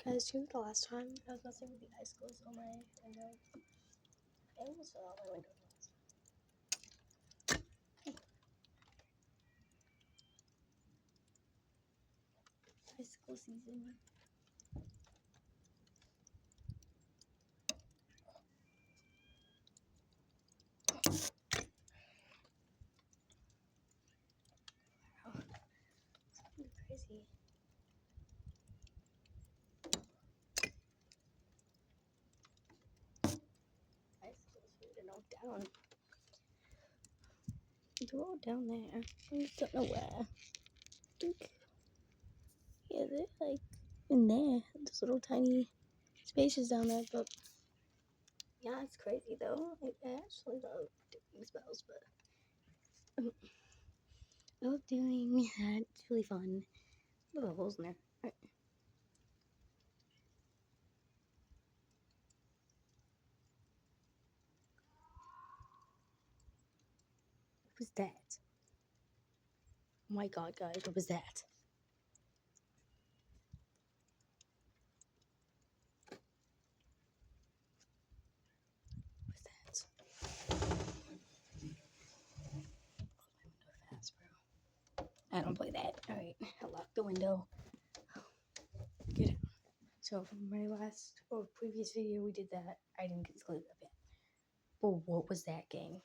Guys, do you remember the last time I was messing with the icicles on my window? I almost fell out my window last time. Icicle season. Wow, it's pretty crazy. Icicles are knock down. They're all down there. I just don't know where. I think, yeah, they're like in there. There's little tiny spaces down there, but yeah, it's crazy though. I actually love doing spells, but I love doing that. It's really fun. Little holes in there. All right. What was that? Oh my god, guys, what was that? What was that? Fast, bro. I don't play that. Alright, I locked the window. Get out. So from my last or previous video, we did that. I didn't get to clip that yet. But what was that, gang?